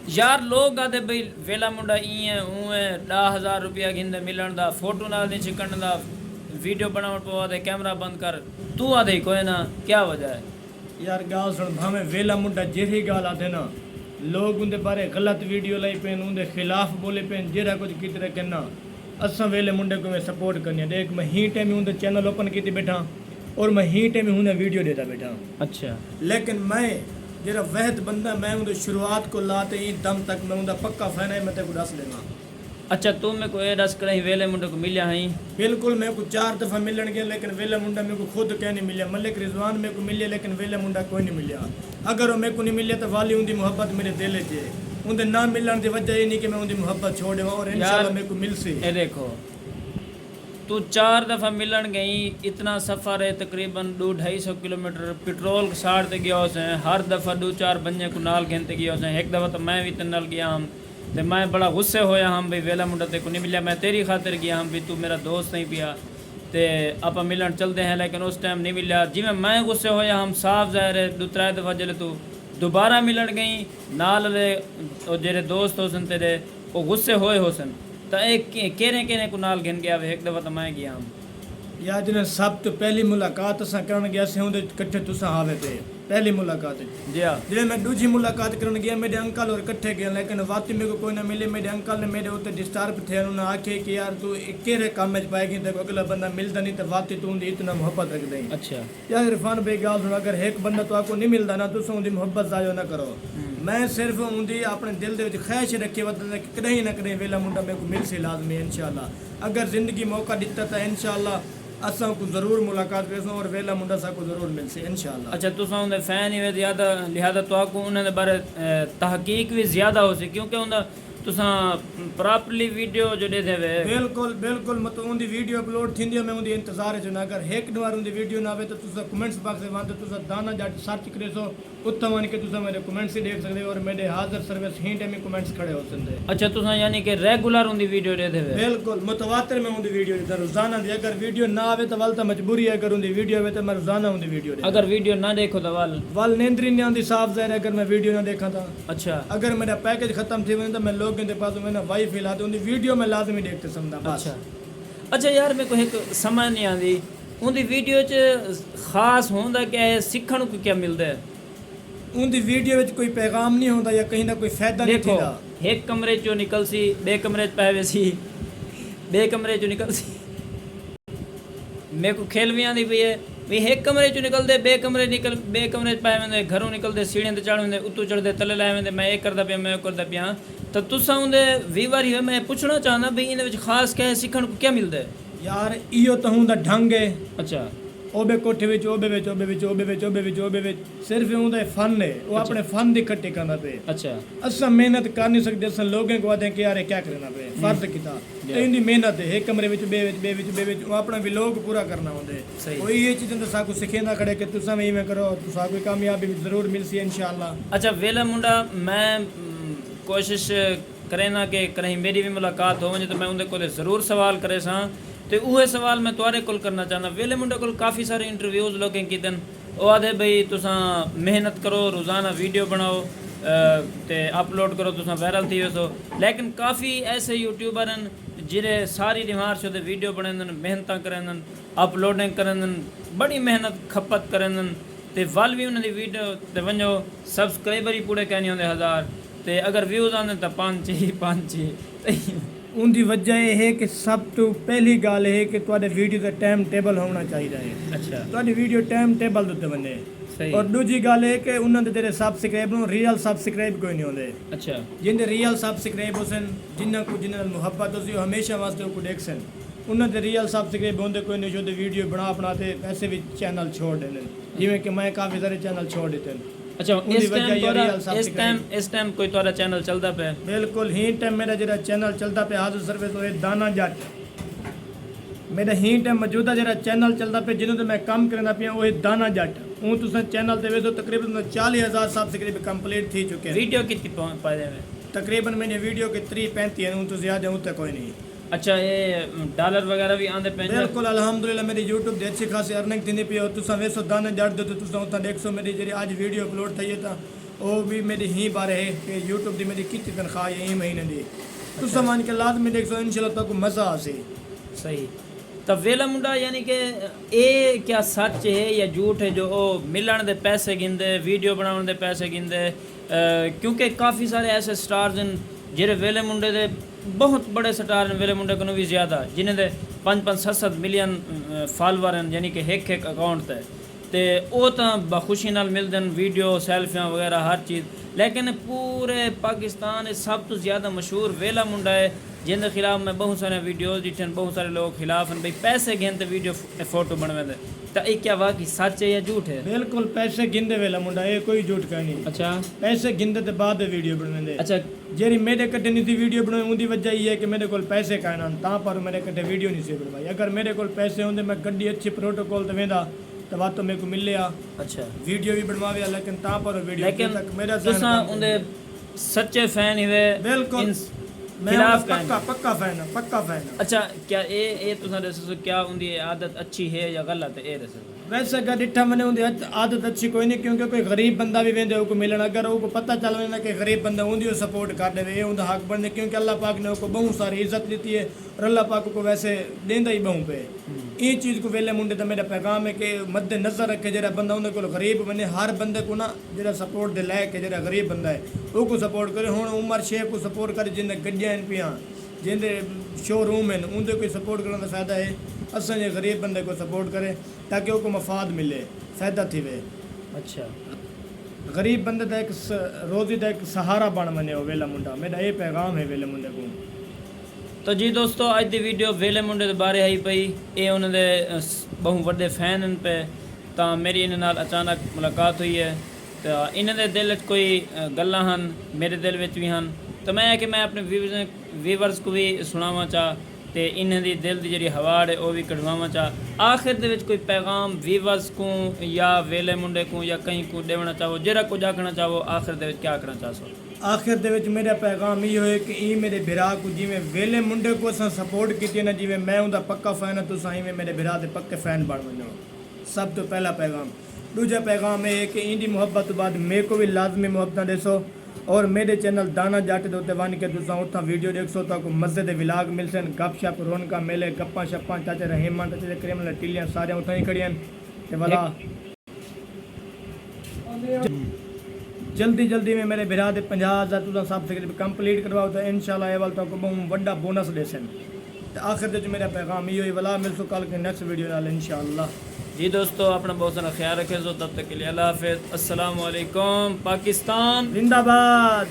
यार लोग आते भाई वेला मुंडा इं उं 10,000 रुपया घिंदे मिलन दा फोटो नाल नहीं चिकन दा वीडियो बनावण पवा दे कैमरा बंद कर तू आदे कोई ना क्या वजह है। यार गाल सुन भावे वेला मुंडा जेरी गाल आते ना लोग उनके बारे गलत वीडियो लाई पेन उनके खिलाफ बोले पेन जेरा कुछ की तरह कहना असा वेले मुंडे को मैं सपोर्ट करनी देख मैं ही टाइम उनके चैनल ओपन की बैठा और मैं ही टाइम उन्हें वीडियो देता बैठा। अच्छा लेकिन मैं जरा वहद बंदा मैं उनकी शुरुआत को लाते ही दम तक मैं उनका पक्का फैन है मैं तेरे को दस लेना। अच्छा तू मेरे को ये दस कहीं वेले मुंडे को मिलिया है बिल्कुल मेरे को 4 दफ़ा मिलन गया लेकिन वेला मुंडा मेरे को खुद कह नहीं मिलिया मलिक रिजवान मेरे को मिले लेकिन वेला मुंडा कोई नहीं मिलिया। अगर वो मेरे को नहीं मिले तो वाली उनकी मोहब्बत मेरे दिल च उनके ना मिलने की वजह ये नहीं कि मैं उनकी मोहब्बत छोड़ दूँ और इंशाल्लाह मेरे को मिल सी। ये देखो तू 4 दफ़ा मिलन गई इतना सफ़र है तकरीबन 200-250 किलोमीटर पेट्रोल साड़ते गया उसे हर दफ़ा 2-4 बंजे को नाल घेनते गया उसे एक दफ़ा तो मैं भी तेरे नाल गया हम तो मैं बड़ा गुस्से होया हम भाई वेला मुंडा ते को नहीं मिलिया मैं तेरी खातिर गया हम भी तू मेरा दोस्त नहीं पिया तो आप मिलन चलते हैं लेकिन उस टाइम नहीं मिलिया जिमें मैं गुस्से होया हम साफ ज़ाहिर है 2-3 दफ़ा जल्द तू दोबारा मिलन गई नाल जेरे दोस्त होसन तेरे वो गुस्से होए होसन तो एक केरे को नाल गिन गया एक दफ़ा तो मैं गया हम यार जिन्हें सब तो पहली मुलाकात असा करन गया से उनके कट्ठे तुसा आवे थे पहली मुलाकात जी हाँ जिन्हें मैं दूसरी मुलाकात करने गया मेरे अंकल और कट्ठे गए लेकिन वाकई मेरे को कोई ना मिले मेरे अंकल ने मेरे उत्ते डिस्टर्ब थे उन्होंने आखे कि यार तू केरे काम में पाएगी तो अगला बंदा मिलता नहीं तो वाकई तू उनकी इतना मोहब्बत रख दे। अच्छा यार इरफान भाई गाल सुन अगर एक बंदा तो आपको नहीं मिलता ना तुम उनकी मोहब्बत जायो ना करो मैं सिर्फ उनकी अपने दिल के ख्वाहिश रखी वतन कहीं ना कहीं वेला मुंडा मेरे को मिल सी लाजमी इंशाल्लाह अगर जिंदगी मौका दिता तो इंशाल्लाह असा को जरूर मुलाकात करें और वेला मुंडा सा को जरूर मिल सी इंशाल्लाह। अच्छा तुसा उनके फैन ही ज़्यादा लिहाजा तो आपको उन्होंने बारे तहकीक भी ज़्यादा हो सी क्योंकि उनका तुसा प्रॉपरली वीडियो जो दे देवे बिल्कुल बिल्कुल मतलब उनकी वीडियो अपलोड थी मैं उनकी इंतजार च अगर एक बार उनकी वीडियो ना आवे तो तुसा कमेंट्स बॉक्स में वहां तुसा दाना जट सर्च करे सो उत्तम वन के तुसा मेरे कमेंट्स ही देख सकते हो और मेरे हाजिर सर्विस ही टाइम कमेंट्स खड़े हो सकते। अच्छा तुसा यानी कि रेगुलर उनकी वीडियो दे देवे बिल्कुल मुतवातिर में उनकी वीडियो देता रोजाना दी अगर वीडियो ना आवे तो वाल तो मजबूरी है अगर उनकी वीडियो आवे तो मैं रोजाना उनकी वीडियो देता अगर वीडियो ना देखो तो वाल नींदरी नहीं आती साफ ज़ाहिर अगर मैं वीडियो ना देखा था। अच्छा अगर मेरा पैकेज खत्म थी वने तो मैं लोगों के पास मैंने वाईफाई लाते उनकी वीडियो में लाजमी देखते समझा बस। अच्छा अच्छा यार मेरे को एक समझ नहीं आती उनकी वीडियो च खास होंदा क्या है सीखण को क्या मिलता है उनकी वीडियो में कोई पैगाम नहीं होता या कहीं ना कोई फायदा नहीं देखो थींदा। एक कमरे चो निकल सी बे कमरे च पावे सी बे कमरे चो निकल सी मेरे को खेल भी आती पई है भी एक कमरे चो निकलते बे कमरे च पाए वेंदे घरों निकलते सीढ़ियां ते चढ़ वेंदे उत्तों चढ़दे तले लाए वेंदे मैं ये करदा पिया मैं वो करदा पिया तो तुसा उनके वीवर ही मैं पूछना चाहना भी इन खास क्या है सीखण को क्या मिलता है यार इहो तो उनका ढंग है अच्छा ओबे कोठे विच ओबे विच ओबे विच ओबे विच ओबे विच ओबे विच सिर्फ उनका फन है वो अपने फन दी इकट्ठे करना पे। अच्छा असा मेहनत कर नहीं सकते असा लोगों को आते हैं कि यार क्या करना पे फर्ज किता तो इनकी मेहनत है एक कमरे विच बे विच वो अपना व्लॉग पूरा करना होंदे कोई ये चीज़ तो साकू सिखेंदा खड़े कि तुसा में इवें करो तो साकू कामयाबी जरूर मिल सी इंशाल्लाह। अच्छा वेला मुंडा मैं कोशिश करे ना कि कहीं मेरी भी मुलाकात हो वञे तो मैं उनके को ज़रूर सवाल करे सा तो उहे सवाल मैं तुआरे कोल करना चाहना वेले मुंडे कोल काफ़ी सारे इंटरव्यूज़ लोगें कीतन वो आदे भाई तुसा मेहनत करो रोज़ाना वीडियो बनाओ ते अपलोड करो तुसा वायरल थी वसो लेकिन काफ़ी ऐसे यूट्यूबर हैं जिरे सारी रिमार छो वीडियो बनेंदन मेहनत करेंदन अपलोडिंग करेंदन बड़ी मेहनत खपत करेंदन ते वल भी उन्होंने वीडियो ते वञो सब्सक्राइबर ही पूरे कहने होंदे 1000 ते अगर व्यूज़ आते तो 5 उनकी वजह यह है कि सब तो पहली गाल है कि तुहाडे वीडियो का टाइम टेबल होना चाहिए है। अच्छा तुहाडी वीडियो टाइम टेबल उत्ते बने सही और दूजी गाल है कि उन्होंने तेरे सब्सक्राइबर रियल सब्सक्राइब कोई नहीं होंदे। अच्छा जिन्हें रियल सब्सक्राइब होसन जिन्ना को जिन्हें मुहब्बत होसी हमेशा वास्ते को देखसन उन्होंने रियल सब्सक्राइब होंदे कोई नहीं जो वीडियो बनाते वैसे भी चैनल छोड़ देने जिमें कि मैं काफ़ी सारे चैनल छोड़ देते हैं। अच्छा इस टाइम कोई तोरा चैनल चलता पे बिल्कुल ही टाइम मेरा जरा चैनल चलता पे हाजिर सर्विस होए दाना जट मेरा ही टाइम मौजूदा जरा चैनल चलता पे जिन्होंने मैं काम करना पिया वो दाना जट हूँ तुस चैनल ते वेसो तकरीबन 40,000 सब्सक्राइब कंप्लीट थी चुके हैं। वीडियो कितनी पाए तकरीबन मैंने वीडियो के 3-35 हूँ तो ज़्यादा हूँ तो कोई नहीं। अच्छा ये डॉलर वगैरह भी आंदे पे बिल्कुल अल्हम्दुलिल्लाह मेरी यूट्यूब अच्छी खासी अर्निंग थी पी और तुसा वेसो दाना जट दो तो तुसा उतना 100 मेरी जी आज वीडियो अपलोड थी था ਉਹ ਵੀ ਮੇਰੀ ਹੀ ਬਾਰੇ ਹੈ ਕਿ YouTube ਦੀ ਮੇਰੀ ਕਿੰਨੀ ਤਨਖਾਹ ਹੈ ਇਹ ਮਹੀਨੇ ਦੀ ਤੁਸੀਂ ਮੰਨ ਕੇ ਲਾਜ਼ਮੀ ਦੇਖੋ इंशाल्लाह ਤੁਹਾਨੂੰ मज़ा आसे। सही। तो वेला मुंडा यानी कि ये क्या सच है या झूठ है जो मिलन दे पैसे गिंदे वीडियो बनाने दे पैसे गिंदे? क्योंकि काफ़ी सारे ऐसे स्टार्स हैं जेह्ड़े वेले मुंडे दे बहुत बड़े स्टार हैं, वेले मुंडे कोलों भी ज़्यादा, जिन्हें दे 5-7 मिलियन फॉलोवर हैं यानी कि एक अकाउंट ते वो तो बखुशी नाल मिलते हैं वीडियो सैल्फियाँ वगैरह हर चीज़। लेकिन पूरे पाकिस्तान सब तो ज़्यादा मशहूर वेला मुंडा है जिनके खिलाफ मैं बहुत सारे वीडियोज़ दिखे, बहुत सारे लोग खिलाफ हैं भाई पैसे गिनते वीडियो फोटो बनवाते। तो ये क्या वाकई सच है या झूठ है? बिल्कुल पैसे गिनते वेला मुंडा ये कोई झूठ का नहीं। अच्छा पैसे गिनते तो बाद वीडियो बनवाते। अच्छा जेरी मेरे कट्टे नहीं थी वीडियो बनाई उनकी वजह ये है कि मेरे को पैसे का ना ता पर मेरे कट्टे वीडियो नहीं सी बनवाई। अगर मेरे को पैसे होंगे मैं गड्डी अच्छी प्रोटोकॉल तो वेंदा तो बात तो मेरे को मिल लिया। अच्छा वीडियो भी बनवावे लेकिन ता पर वीडियो लेकिन तक मेरा तुसा उनके सच्चे फैन ही वे बिल्कुल मैं खिलाफ पक्का फैन है पक्का फैन है। अच्छा क्या ये तुसा दसो क्या उनकी आदत अच्छी है या गलत है ये दसो? वैसे अगर डिठा मैंने उनकी आदत अच्छी कोई नहीं क्योंकि कोई गरीब बंदा भी वेंदे को मिलना अगर वो पता चल वेंदा कि गरीब बंदा उनकी सपोर्ट कर दे उनका हक बनने क्योंकि अल्लाह पाक ने उसको बहुत सारी इज्जत दी है और अल्लाह पाक को वैसे देंदा ही बहु पे। ये चीज़ को वेले मुंडे तो मेरा पैगाम है कि मद्दे नज़र रखे जरा बंदा उन्हें को गरीब बने हर बंदे को ना जरा सपोर्ट दे लैके जरा गरीब बंदा है वो सपोर्ट करे। हुण उमर शेख को सपोर्ट करे जिन्हें गड्डियां पियाँ जिंदे शोरूम हैं उनके कोई सपोर्ट करने का फ़ायदा है असा जे गरीब बंदे को सपोर्ट करे ताकि वो मफाद मिले फ़ायदा थी वे। अच्छा गरीब बंदे का एक रोज़ी का एक सहारा बन बने हो वेला मुंडा मेरा ये पैगाम है वेले मुंडे को। तो जी दोस्तों अज की वीडियो वेले मुंडे के बारे आई पई ये उन्होंने बहुत बड़े फैन हैं पे तो मेरी इन्हें नाल अचानक मुलाकात हुई है तो इन्हें दे दिल च कोई गल्लां हन मेरे दिल में भी हन तो मैं अपने व्यूवर्स को भी सुनावा चाह तो इन्हें दी दिल की जी हवाड़ है वह भी कढ़वावा चाह। आखिर दे विच कोई पैगाम व्यूवर्स को या वेले मुंडे को या कहीं को देना चाहो जरा कुछ आखना चाहो आखिर दे विच क्या आखना चाहो? आखिर दे विच मेरा पैगाम ये है कि ई मेरे बिरा को जिमें वेले मुंडे को असां सपोर्ट की ना जिमें मैं उनका पक्का फैन है तुसां इवें मेरे बिरा दे पक्के फैन बन वञो। सब तो पहला पैगाम। दूजा पैगाम है कि इंदी मुहब्बत तो बाद मेरे को भी लाजमी मुहब्बत देसो और मेरे चैनल दाना जाट दे उत्ते वन के तुसां उठां वीडियो देखसो ताको मज़े दे विलाग मिलसन गपशप रौनका मेले गप्पां शप्पां चाचे रहीमान चाचे करीम टिलियां सारे उठां ही खड़ियां ते वाला जल्दी में मेरे बिरा दे 50,000 तुसां सब से कंप्लीट करवाओ तो इंशाल्लाह ये वाल ताको बहुत बड़ा बोनस देसन। तो आखिर दे मेरा पैगाम ये वाला मिलसो कल के नेक्स्ट वीडियो नाल इंशाल्लाह। जी दोस्तों अपना बहुत सारा ख्याल रखें तो तब तक के लिए अल्लाह हाफिज़। अस्सलाम वालेकुम पाकिस्तान जिंदाबाद।